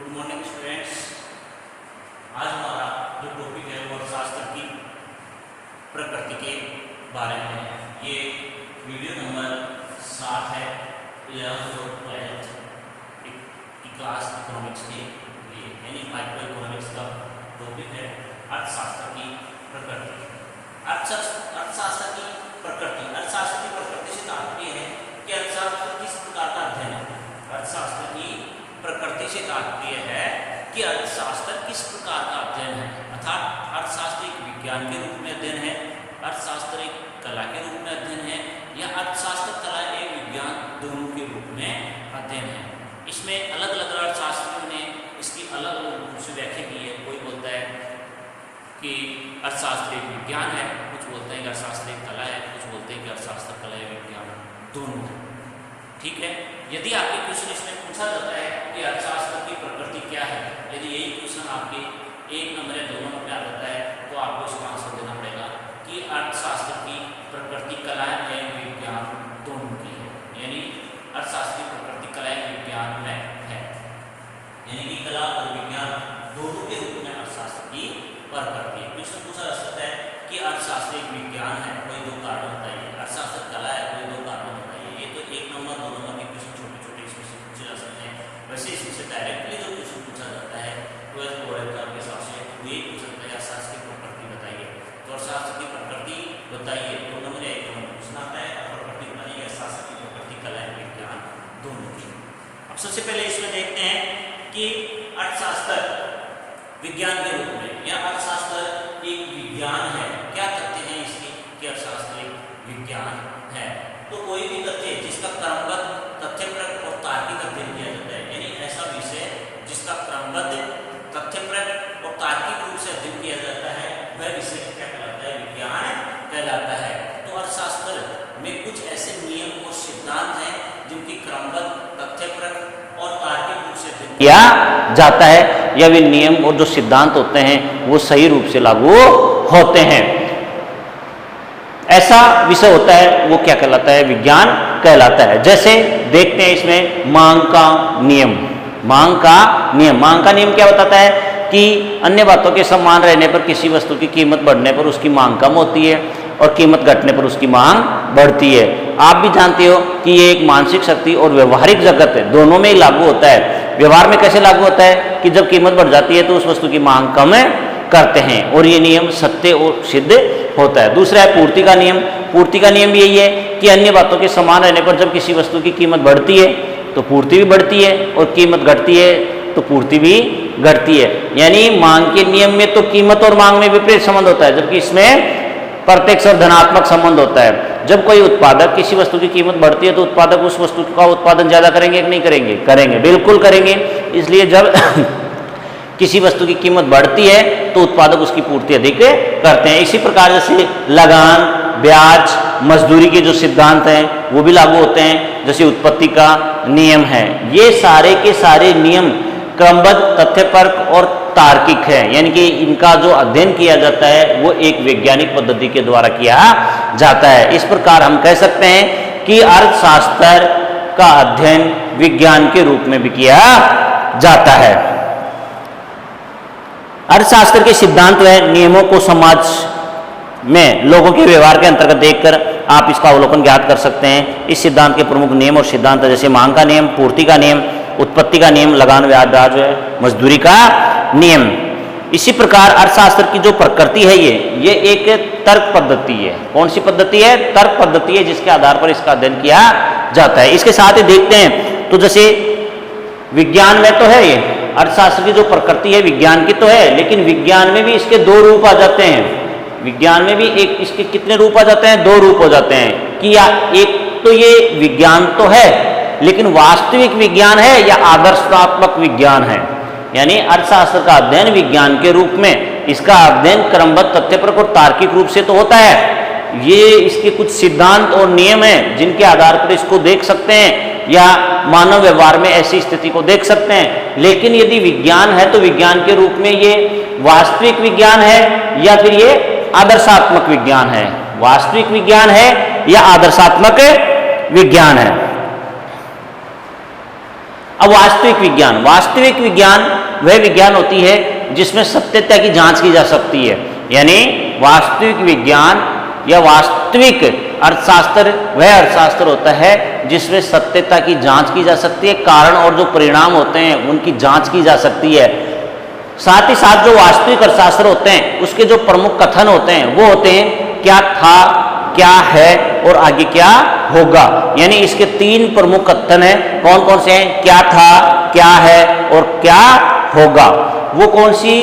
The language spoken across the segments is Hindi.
Good morning students. आज हमारा जो टॉपिक है वो अर्थशास्त्र की प्रकृति के बारे में है। ये वीडियो नंबर 7 है 11th और 12th की क्लास इकोनॉमिक्स के लिए, यानी माइक्रो इकोनॉमिक्स का टॉपिक है अर्थशास्त्र की प्रकृति। अर्थशास्त्र की प्रकृति से तात्पर्य है कि अर्थशास्त्र किस प्रकार का अध्ययन है। अर्थशास्त्र की प्रकृति से तात्पर्य है कि अर्थशास्त्र किस प्रकार का अध्ययन है, अर्थात अर्थशास्त्र एक विज्ञान के रूप में अध्ययन है, अर्थशास्त्र एक कला के रूप में अध्ययन है, या अर्थशास्त्र कला एक विज्ञान दोनों के रूप में अध्ययन है। इसमें अलग अलग अर्थशास्त्रियों ने इसकी अलग अलग रूप से व्याख्या की है। कोई बोलता है कि अर्थशास्त्र एक विज्ञान है, कुछ बोलते हैं कि अर्थशास्त्र एक कला है, कुछ बोलते हैं कि अर्थशास्त्र कला या विज्ञान दोनों है। ठीक है, यदि आपके क्वेश्चन इसमें पूछा जाता है कि अर्थशास्त्र की प्रकृति क्या है, यदि यही क्वेश्चन आपके 1 नंबर या 2 नंबर में आ जाता है तो आपको इसका आंसर देना पड़ेगा कि अर्थशास्त्र की प्रकृति कला या विज्ञान दोनों की है, यानी अर्थशास्त्र की प्रकृति कला या विज्ञान में है, यानी कि कला और विज्ञान दोनों के रूप में अर्थशास्त्र की प्रकृति है। क्वेश्चन पूछा जा सकता है कि अर्थशास्त्र एक विज्ञान है, कोई 2 कारण बताइए, अर्थशास्त्र कला है, कोई 2 कारण बताइए। ये तो 1 नंबर 2 नंबर के क्वेश्चन छोटे इसमें से पूछे जा सकते हैं। वैसे इसमें से डायरेक्टली जो क्वेश्चन पूछा जाता है 12th बोर्ड एग्जाम के हिसाब से वो यही पूछा जाता है अर्थशास्त्र की प्रकृति बताइए। तो अर्थशास्त्र की प्रकृति बताइए 2 नंबर या 1 नंबर क्वेश्चन आता है, और प्रकृति बताइए अर्थशास्त्र की प्रकृति कला या विज्ञान दोनों की। अब सबसे पहले इसमें देखते हैं कि अर्थशास्त्र विज्ञान के रूप में या अर्थशास्त्र एक विज्ञान है, क्या तथ्य हैं इसके कि अर्थशास्त्र एक विज्ञान है। तो कोई भी तथ्य जिसका क्रमबद्ध तथ्यपरक और तार्किक अध्ययन किया जाता है, यानी ऐसा विषय जिसका क्रमबद्ध तथ्यपरक और तार्किक रूप से अध्ययन किया जाता है, वह विषय क्या कहलाता है, विज्ञान कहलाता है। तो अर्थशास्त्र में कुछ ऐसे नियम और सिद्धांत हैं जिनकी क्रमबद्ध तथ्यपरक और तार्किक रूप से अध्ययन किया जाता है, या वे नियम और जो सिद्धांत होते हैं वो सही रूप से लागू होते हैं। ऐसा विषय होता है वो क्या कहलाता है, विज्ञान कहलाता है। जैसे देखते हैं इसमें मांग का नियम। मांग का नियम क्या बताता है कि अन्य बातों के समान रहने पर किसी वस्तु की कीमत बढ़ने पर उसकी मांग कम होती है और कीमत घटने पर उसकी मांग बढ़ती है। आप भी जानते हो कि ये एक मानसिक शक्ति और व्यवहारिक जगत है, दोनों में ही लागू होता है। व्यवहार में कैसे लागू होता है कि जब कीमत बढ़ जाती है तो उस वस्तु की मांग कम करते हैं, और ये नियम सत्य और सिद्ध होता है। दूसरा है पूर्ति का नियम। पूर्ति का नियम भी यही है कि अन्य बातों के समान रहने पर जब किसी वस्तु की कीमत बढ़ती है तो पूर्ति भी बढ़ती है, और कीमत घटती है तो पूर्ति भी घटती है। यानी मांग के नियम में तो कीमत और मांग में विपरीत संबंध होता है, जबकि इसमें प्रत्यक्ष और धनात्मक संबंध होता है। जब कोई उत्पादक किसी वस्तु की कीमत बढ़ती है तो उत्पादक उस वस्तु का उत्पादन ज्यादा करेंगे कि नहीं करेंगे, करेंगे, बिल्कुल करेंगे। इसलिए जब किसी वस्तु की कीमत बढ़ती है तो उत्पादक उसकी पूर्ति अधिक करते हैं। इसी प्रकार जैसे लगान, ब्याज, मजदूरी के जो सिद्धांत हैं वो भी लागू होते हैं, जैसे उत्पत्ति का नियम है। ये सारे के सारे नियम क्रमबद्ध, तथ्यपरक और तार्किक है, यानी कि इनका जो अध्ययन किया जाता है वो एक वैज्ञानिक पद्धति के द्वारा किया जाता है। इस प्रकार हम कह सकते हैं कि अर्थशास्त्र का अध्ययन विज्ञान के रूप में भी किया जाता है। अर्थशास्त्र के सिद्धांत व नियमों को समाज में लोगों के व्यवहार के अंतर्गत देखकर आप इसका अवलोकन ज्ञात कर सकते हैं। इस सिद्धांत के प्रमुख नियम और सिद्धांत जैसे मांग का नियम, पूर्ति का नियम, उत्पत्ति का नियम, लगान, ब्याज, मजदूरी का नियम। इसी प्रकार अर्थशास्त्र की जो प्रकृति है ये एक तर्क पद्धति है। कौन सी पद्धति है, तर्क पद्धति है, जिसके आधार पर इसका अध्ययन किया जाता है। इसके साथ ही देखते हैं तो जैसे विज्ञान में तो है ये अर्थशास्त्र की जो प्रकृति है विज्ञान की तो है, लेकिन विज्ञान में भी इसके 2 रूप आ जाते हैं। विज्ञान में भी एक इसके कितने रूप आ जाते हैं, 2 रूप हो जाते हैं कि या एक तो ये विज्ञान तो है लेकिन वास्तविक विज्ञान है या आदर्शात्मक विज्ञान है। यानी अर्थशास्त्र का अध्ययन विज्ञान के रूप में, इसका अध्ययन क्रमबद्ध, तथ्यपरक और तार्किक रूप से तो होता है। ये इसके कुछ सिद्धांत और नियम हैं जिनके आधार पर इसको देख सकते हैं या मानव व्यवहार में ऐसी स्थिति को देख सकते हैं। लेकिन यदि विज्ञान है तो विज्ञान के रूप में ये वास्तविक विज्ञान है या फिर ये आदर्शात्मक विज्ञान है। वास्तविक विज्ञान है या आदर्शात्मक विज्ञान है। अब वास्तविक विज्ञान वह विज्ञान होती है जिसमें सत्यता की जांच की जा सकती है। यानी वास्तविक विज्ञान या वास्तविक अर्थशास्त्र वह अर्थशास्त्र होता है जिसमें सत्यता की जांच की जा सकती है, कारण और जो परिणाम होते हैं उनकी जांच की जा सकती है। साथ ही साथ जो वास्तविक अर्थशास्त्र होते हैं उसके जो प्रमुख कथन होते हैं वो होते हैं क्या था, क्या है और आगे क्या होगा। यानी इसके 3 प्रमुख कथन हैं। कौन कौन से हैं? क्या था, क्या है और क्या होगा। वो कौन सी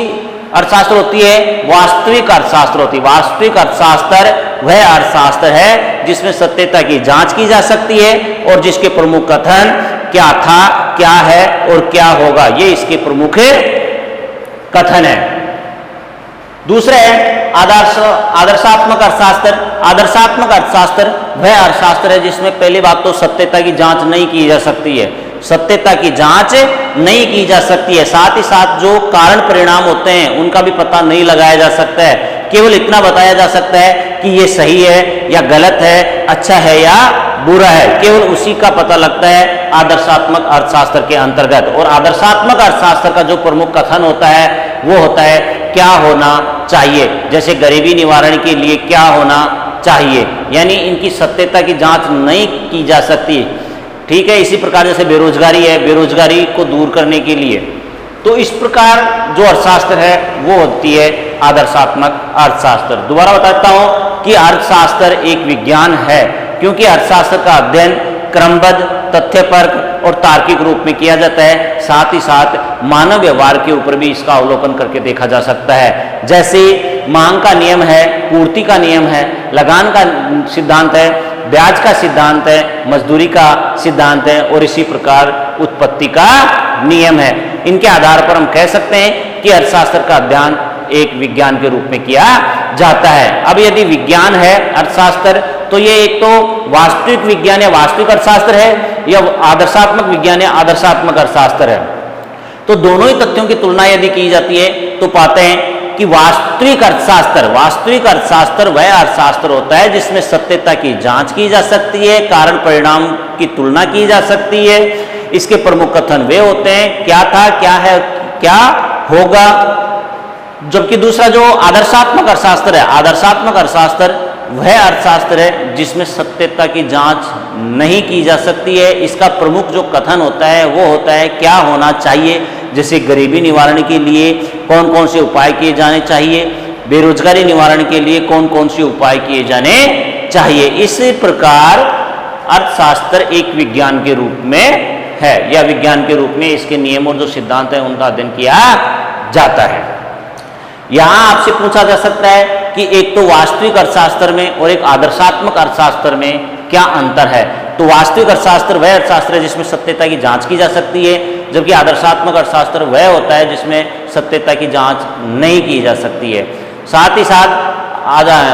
अर्थशास्त्र होती है? वास्तविक अर्थशास्त्र होती है। वास्तविक अर्थशास्त्र वह अर्थशास्त्र है जिसमें सत्यता की जांच की जा सकती है और जिसके प्रमुख कथन क्या था, क्या है और क्या होगा, ये इसके प्रमुख कथन है। दूसरा है आदर्शात्मक अर्थशास्त्र। आदर्शात्मक अर्थशास्त्र वह अर्थशास्त्र है जिसमें पहली बात तो सत्यता की जांच नहीं की जा सकती है, सत्यता की जांच नहीं की जा सकती है। साथ ही साथ जो कारण परिणाम होते हैं उनका भी पता नहीं लगाया जा सकता है। केवल इतना बताया जा सकता है कि ये सही है या गलत है, अच्छा है या बुरा है, केवल उसी का पता लगता है आदर्शात्मक अर्थशास्त्र के अंतर्गत। और आदर्शात्मक अर्थशास्त्र का जो प्रमुख कथन होता है वो होता है क्या होना चाहिए। जैसे गरीबी निवारण के लिए क्या होना चाहिए, यानी इनकी सत्यता की जांच नहीं की जा सकती। ठीक है, इसी प्रकार जैसे बेरोजगारी है, बेरोजगारी को दूर करने के लिए, तो इस प्रकार जो अर्थशास्त्र है वो होती है आदर्शात्मक अर्थशास्त्र। दोबारा बताता हूं कि अर्थशास्त्र एक विज्ञान है क्योंकि अर्थशास्त्र का अध्ययन क्रमबद्ध, तथ्यपरक और तार्किक रूप में किया जाता है। साथ ही साथ मानव व्यवहार के ऊपर भी इसका अवलोकन करके देखा जा सकता है। जैसे मांग का नियम है, पूर्ति का नियम है, लगान का सिद्धांत है, ब्याज का सिद्धांत है, मजदूरी का सिद्धांत है और इसी प्रकार उत्पत्ति का नियम है। इनके आधार पर हम कह सकते हैं कि अर्थशास्त्र का अध्ययन एक विज्ञान के रूप में किया जाता है। अब यदि विज्ञान है अर्थशास्त्र तो ये एक तो वास्तविक विज्ञान या वास्तविक अर्थशास्त्र है या आदर्शात्मक विज्ञान या आदर्शात्मक अर्थशास्त्र है। तो दोनों ही तथ्यों की तुलना यदि की जाती है तो पाते हैं कि वास्तविक अर्थशास्त्र वह अर्थशास्त्र होता है जिसमें सत्यता की जांच की जा सकती है, कारण परिणाम की तुलना की जा सकती है। इसके प्रमुख कथन वे होते हैं क्या था, क्या है, क्या होगा। जबकि दूसरा जो आदर्शात्मक अर्थशास्त्र है, आदर्शात्मक अर्थशास्त्र वह अर्थशास्त्र है जिसमें सत्यता की जांच नहीं की जा सकती है। इसका प्रमुख जो कथन होता है वो होता है क्या होना चाहिए। जैसे गरीबी निवारण के लिए कौन कौन से उपाय किए जाने चाहिए, बेरोजगारी निवारण के लिए कौन कौन से उपाय किए जाने चाहिए। इस प्रकार अर्थशास्त्र एक विज्ञान के रूप में है या विज्ञान के रूप में इसके नियम और जो सिद्धांत है उनका अध्ययन किया जाता है। यहां आपसे पूछा जा सकता है कि एक तो वास्तविक अर्थशास्त्र में और एक आदर्शात्मक अर्थशास्त्र में क्या अंतर है। तो वास्तविक अर्थशास्त्र वह अर्थशास्त्र है जिसमें सत्यता की जांच की जा सकती है, जबकि आदर्शात्मक अर्थशास्त्र वह होता है जिसमें सत्यता की जांच नहीं की जा सकती है। साथ ही साथ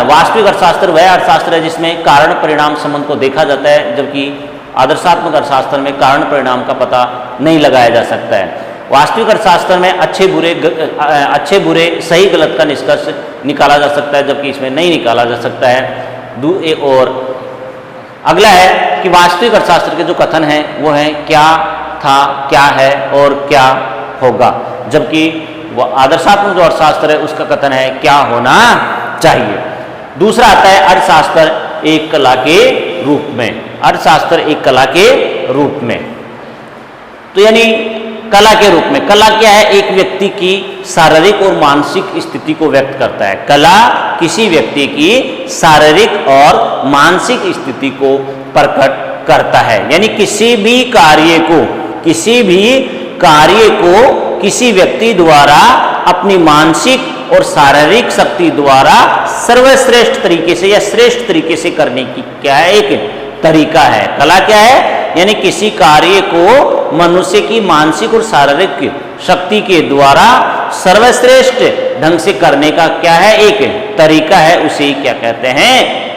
वास्तविक अर्थशास्त्र वह अर्थशास्त्र है जिसमें कारण परिणाम संबंध को देखा जाता है, जबकि आदर्शात्मक अर्थशास्त्र में कारण परिणाम का पता नहीं लगाया जा सकता है। वास्तविक अर्थशास्त्र में अच्छे बुरे सही गलत का निष्कर्ष निकाला जा सकता है, जबकि इसमें नहीं निकाला जा सकता है। और अगला है कि वास्तविक अर्थशास्त्र के जो कथन हैं वो है क्या था, क्या है और क्या होगा, जबकि आदर्शात्मक जो अर्थशास्त्र है उसका कथन है क्या होना चाहिए। दूसरा आता है अर्थशास्त्र एक कला के रूप में। अर्थशास्त्र एक कला के रूप में, तो यानी कला के रूप में, कला क्या है? एक व्यक्ति की शारीरिक और मानसिक स्थिति को व्यक्त करता है। कला किसी व्यक्ति की शारीरिक और मानसिक स्थिति को प्रकट करता है, यानी किसी भी कार्य को किसी व्यक्ति द्वारा अपनी मानसिक और शारीरिक शक्ति द्वारा सर्वश्रेष्ठ तरीके से या श्रेष्ठ तरीके से करने की क्या है? एक तरीका है। कला क्या है? यानी किसी कार्य को मनुष्य की मानसिक और शारीरिक शक्ति के द्वारा सर्वश्रेष्ठ ढंग से करने का क्या है? एक तरीका है, उसे क्या कहते हैं?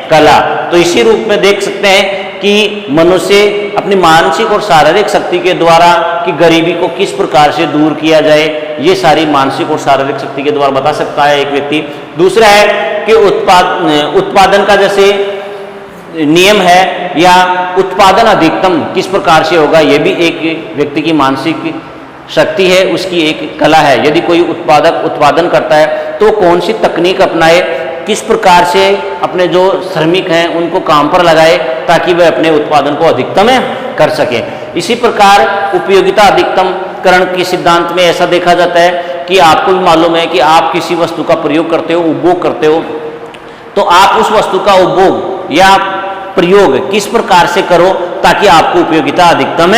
कला। तो इसी रूप में देख सकते हैं कि मनुष्य अपनी मानसिक और शारीरिक शक्ति के द्वारा कि गरीबी को किस प्रकार से दूर किया जाए, ये सारी मानसिक और शारीरिक शक्ति के द्वारा बता सकता है एक व्यक्ति। दूसरा है कि उत्पादन का, जैसे नियम है या उत्पादन अधिकतम किस प्रकार से होगा, यह भी एक व्यक्ति की मानसिक शक्ति है, उसकी एक कला है। यदि कोई उत्पादक उत्पादन करता है तो कौन सी तकनीक अपनाए, किस प्रकार से अपने जो श्रमिक हैं उनको काम पर लगाए ताकि वह अपने उत्पादन को अधिकतम कर सके। इसी प्रकार उपयोगिता अधिकतमकरण के सिद्धांत में ऐसा देखा जाता है कि आपको भी मालूम है कि आप किसी वस्तु का प्रयोग करते हो, उपभोग करते हो, तो आप उस वस्तु का उपभोग या प्रयोग किस प्रकार से करो ताकि आपको उपयोगिता अधिकतम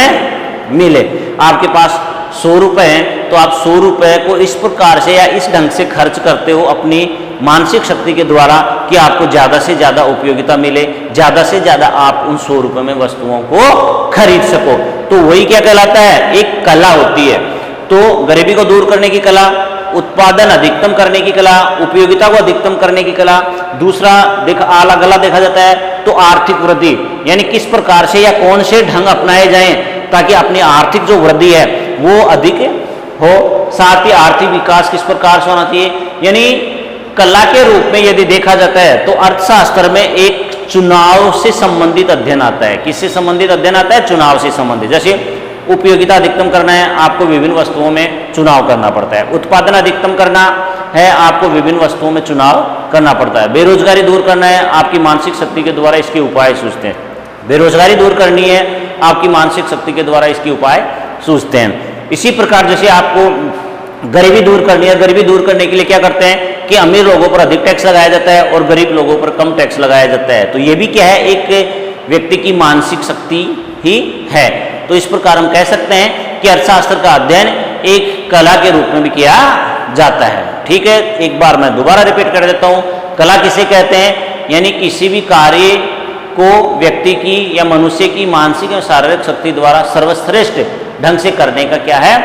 मिले। आपके पास 100 रुपये हैं तो आप 100 रुपये को इस प्रकार से या इस ढंग से खर्च करते हो अपनी मानसिक शक्ति के द्वारा कि आपको ज़्यादा से ज़्यादा उपयोगिता मिले, ज़्यादा से ज़्यादा आप उन 100 रुपये में वस्तुओं को खरीद सको। तो वही क्या कहलाता है, एक कला होती है। तो गरीबी को दूर करने की कला, उत्पादन अधिकतम करने की कला, उपयोगिता को अधिकतम करने की कला। दूसरा अलग अलग देखा जाता है तो आर्थिक वृद्धि, यानी किस प्रकार से या कौन से ढंग अपनाए जाएं ताकि अपनी आर्थिक जो वृद्धि है वो अधिक हो। साथ ही आर्थिक विकास किस प्रकार से होना चाहिए, यानी कला के रूप में यदि देखा जाता है तो अर्थशास्त्र में एक चुनाव से संबंधित अध्ययन आता है। किससे संबंधित अध्ययन आता है, चुनाव से संबंधित। जैसे उपयोगिता अधिकतम करना है, आपको विभिन्न वस्तुओं में चुनाव करना पड़ता है। उत्पादन अधिकतम करना है, आपको विभिन्न वस्तुओं में चुनाव करना पड़ता है। बेरोजगारी दूर करना है, आपकी मानसिक शक्ति के द्वारा इसके उपाय सूझते हैं। बेरोजगारी दूर करनी है, आपकी मानसिक शक्ति के द्वारा इसके उपाय सूझते हैं। इसी प्रकार जैसे आपको गरीबी दूर करनी है, गरीबी दूर करने के लिए क्या करते हैं कि अमीर लोगों पर अधिक टैक्स लगाया जाता है और गरीब लोगों पर कम टैक्स लगाया जाता है। तो ये भी क्या है, एक व्यक्ति की मानसिक शक्ति ही है। तो इस प्रकार हम कह सकते हैं कि अर्थशास्त्र का अध्ययन एक कला के रूप में भी किया जाता है। ठीक है, एक बार मैं दोबारा रिपीट कर देता हूँ। कला किसे कहते हैं, यानी किसी भी कार्य को व्यक्ति की या मनुष्य की मानसिक और शारीरिक शक्ति द्वारा सर्वश्रेष्ठ ढंग से करने का क्या है,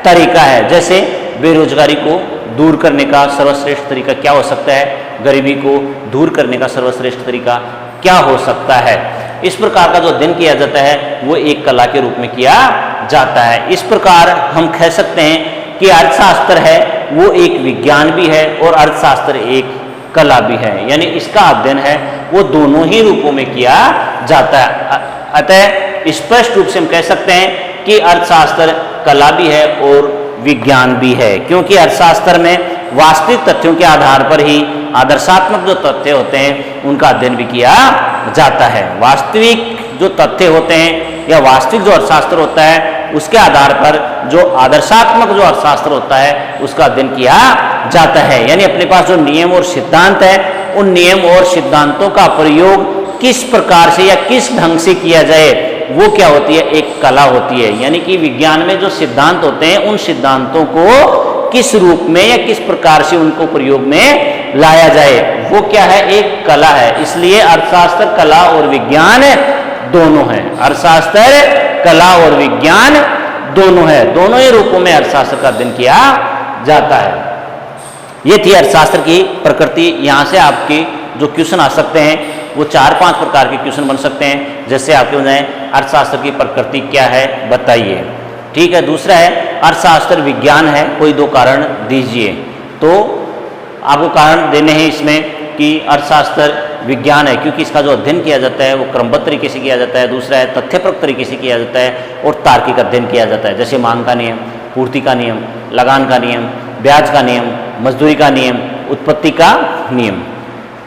तरीका है। जैसे बेरोजगारी को दूर करने का सर्वश्रेष्ठ तरीका क्या हो सकता है, गरीबी को दूर करने का सर्वश्रेष्ठ तरीका क्या हो सकता है। इस प्रकार का जो अध्ययन किया जाता है वो एक कला के रूप में किया जाता है। इस प्रकार हम कह सकते हैं कि अर्थशास्त्र है वो एक विज्ञान भी है और अर्थशास्त्र एक कला भी है, यानी इसका अध्ययन है वो दोनों ही रूपों में किया जाता है। अतः स्पष्ट रूप से हम कह सकते हैं कि अर्थशास्त्र कला भी है और विज्ञान भी है, क्योंकि अर्थशास्त्र में वास्तविक तथ्यों के आधार पर ही आदर्शात्मक जो तथ्य होते हैं उनका अध्ययन भी किया जाता है। वास्तविक जो तथ्य होते हैं या वास्तविक जो अर्थशास्त्र होता है उसके आधार पर जो आदर्शात्मक जो अर्थशास्त्र होता है उसका अध्ययन किया जाता है। यानी अपने पास जो नियम और सिद्धांत है उन नियम और सिद्धांतों का प्रयोग किस प्रकार से या किस ढंग से किया जाए वो क्या होती है, एक कला होती है। यानी कि विज्ञान में जो सिद्धांत होते हैं उन सिद्धांतों को किस रूप में या किस प्रकार से उनको प्रयोग में लाया जाए वो क्या है, एक कला है। इसलिए अर्थशास्त्र कला और विज्ञान दोनों है। अर्थशास्त्र कला और विज्ञान दोनों है, दोनों ही रूपों में अर्थशास्त्र का अध्ययन किया जाता है। ये थी अर्थशास्त्र की प्रकृति। यहाँ से आपके जो क्वेश्चन आ सकते हैं वो 4-5 प्रकार के क्वेश्चन बन सकते हैं। जैसे आपके बताएं अर्थशास्त्र की प्रकृति क्या है बताइए। ठीक है, दूसरा है अर्थशास्त्र विज्ञान है, कोई 2 कारण दीजिए। तो आपको कारण देने हैं इसमें कि अर्थशास्त्र विज्ञान है क्योंकि इसका जो अध्ययन किया जाता है वो क्रमबद्ध तरीके से किया जाता है। दूसरा है तथ्यपरक तरीके से किया जाता है और तार्किक अध्ययन किया जाता है। जैसे मांग का नियम, पूर्ति का नियम, लगान का नियम, ब्याज का नियम, मजदूरी का नियम, उत्पत्ति का नियम।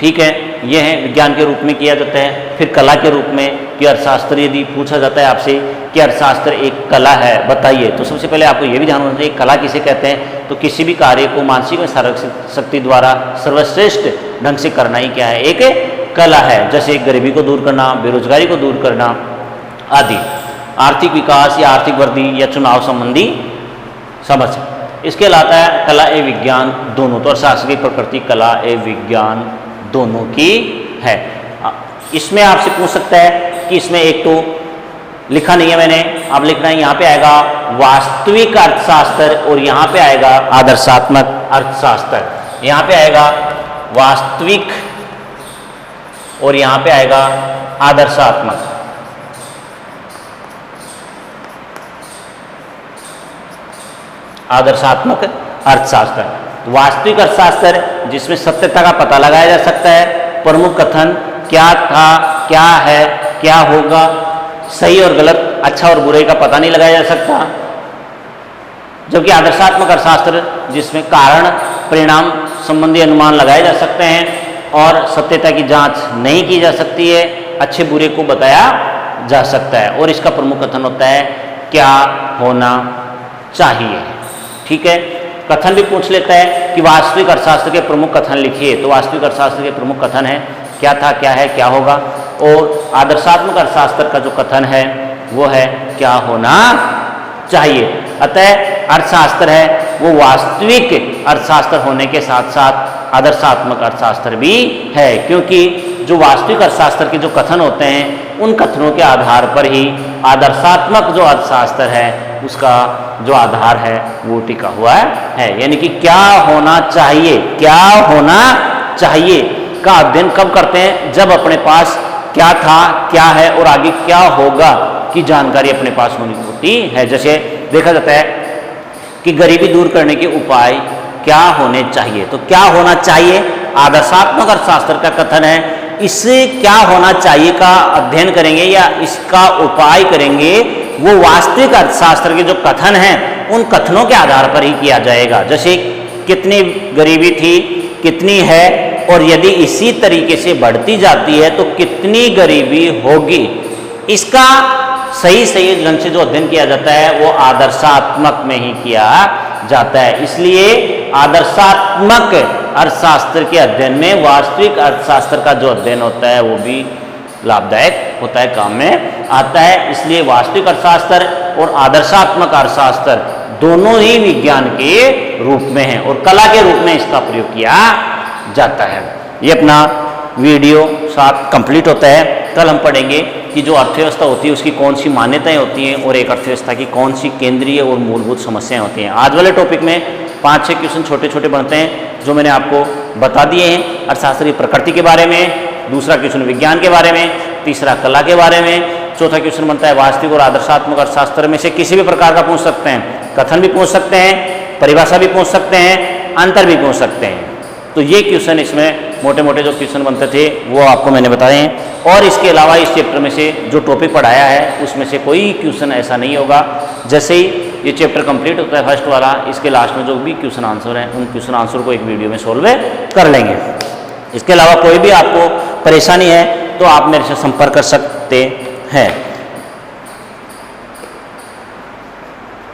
ठीक है, यह है विज्ञान के रूप में किया जाता है। फिर कला के रूप में कि अर्थशास्त्र यदि पूछा जाता है आपसे कि अर्थशास्त्र एक कला है बताइए, तो सबसे पहले आपको यह भी ध्यान रखना चाहिए कला किसे कहते हैं। तो किसी भी कार्य को मानसिक और शारीरिक शक्ति द्वारा सर्वश्रेष्ठ ढंग से करना ही क्या है, एक कला है। जैसे गरीबी को दूर करना, बेरोजगारी को दूर करना आदि। आर्थिक विकास या आर्थिक वृद्धि या चुनाव संबंधी समझ। इसके अलावा है कला एवं विज्ञान दोनों। तो अर्थशास्त्र की प्रकृति कला एवं विज्ञान दोनों की है। इसमें आपसे पूछ सकता है कि इसमें एक तो लिखा नहीं है मैंने, आप लिखना है यहाँ पे आएगा वास्तविक अर्थशास्त्र और यहाँ पे आएगा आदर्शात्मक अर्थशास्त्र। यहाँ पे आएगा वास्तविक और यहाँ पे आएगा आदर्शात्मक। आदर्शात्मक अर्थशास्त्र। वास्तविक अर्थशास्त्र जिसमें सत्यता का पता लगाया जा सकता है, प्रमुख कथन क्या था, क्या है, क्या होगा, सही और गलत, अच्छा और बुरे का पता नहीं लगाया जा सकता। जबकि आदर्शात्मक अर्थशास्त्र जिसमें कारण परिणाम संबंधी अनुमान लगाए जा सकते हैं और सत्यता की जांच नहीं की जा सकती है, अच्छे बुरे को बताया जा सकता है। और इसका प्रमुख कथन होता है क्या होना चाहिए। ठीक है, कथन भी पूछ लेता है कि वास्तविक अर्थशास्त्र के प्रमुख कथन लिखिए। तो वास्तविक अर्थशास्त्र के प्रमुख कथन है क्या था, क्या है, क्या होगा। और आदर्शात्मक अर्थशास्त्र का जो कथन है वो है क्या होना चाहिए। अतः अर्थशास्त्र है वो वास्तविक अर्थशास्त्र होने के साथ साथ आदर्शात्मक अर्थशास्त्र भी है, क्योंकि जो वास्तविक अर्थशास्त्र के जो कथन होते हैं उन कथनों के आधार पर ही आदर्शात्मक जो अर्थशास्त्र है उसका जो आधार है वो टिका हुआ है। यानी कि क्या होना चाहिए, क्या होना चाहिए का अध्ययन कब करते हैं, जब अपने पास क्या था, क्या है और आगे क्या होगा की जानकारी अपने पास होनी होती है। जैसे देखा जाता है कि गरीबी दूर करने के उपाय क्या होने चाहिए। तो क्या होना चाहिए आदर्शात्मक अर्थशास्त्र का कथन है, इससे क्या होना चाहिए का अध्ययन करेंगे या इसका उपाय करेंगे वो वास्तविक अर्थशास्त्र के जो कथन हैं उन कथनों के आधार पर ही किया जाएगा। जैसे कितनी गरीबी थी, कितनी है और यदि इसी तरीके से बढ़ती जाती है तो कितनी गरीबी होगी, इसका सही ढंग से जो अध्ययन किया जाता है वो आदर्शात्मक में ही किया जाता है। इसलिए आदर्शात्मक अर्थशास्त्र के अध्ययन में वास्तविक अर्थशास्त्र का जो अध्ययन होता है वो भी लाभदायक होता है, काम में आता है। इसलिए वास्तविक अर्थशास्त्र और आदर्शात्मक अर्थशास्त्र दोनों ही विज्ञान के रूप में हैं और कला के रूप में इसका प्रयोग किया जाता है। ये अपना वीडियो 7 कंप्लीट होता है। कल हम पढ़ेंगे कि जो अर्थव्यवस्था होती है उसकी कौन सी मान्यताएं होती हैं और एक अर्थव्यवस्था की कौन सी केंद्रीय और मूलभूत समस्याएं होती हैं। आज वाले टॉपिक में 5-6 क्वेश्चन छोटे छोटे बनते हैं जो मैंने आपको बता दिए हैं। अर्थशास्त्र की प्रकृति के बारे में, दूसरा क्वेश्चन विज्ञान के बारे में, तीसरा कला के बारे में, चौथा क्वेश्चन बनता है वास्तविक और आदर्शात्मक अर्थशास्त्र में से किसी भी प्रकार का पूछ सकते हैं। कथन भी पूछ सकते हैं, परिभाषा भी पूछ सकते हैं, अंतर भी पूछ सकते हैं। तो ये क्वेश्चन इसमें मोटे मोटे जो क्वेश्चन बनते थे वो आपको मैंने बताए हैं। और इसके अलावा इस चैप्टर में से जो टॉपिक पढ़ाया है उसमें से कोई क्वेश्चन ऐसा नहीं होगा। जैसे ही ये चैप्टर कंप्लीट होता है फर्स्ट वाला, इसके लास्ट में जो भी क्वेश्चन आंसर हैं उन क्वेश्चन आंसर को एक वीडियो में सोल्व कर लेंगे। इसके अलावा कोई भी आपको परेशानी है तो आप मेरे से संपर्क कर सकते हैं।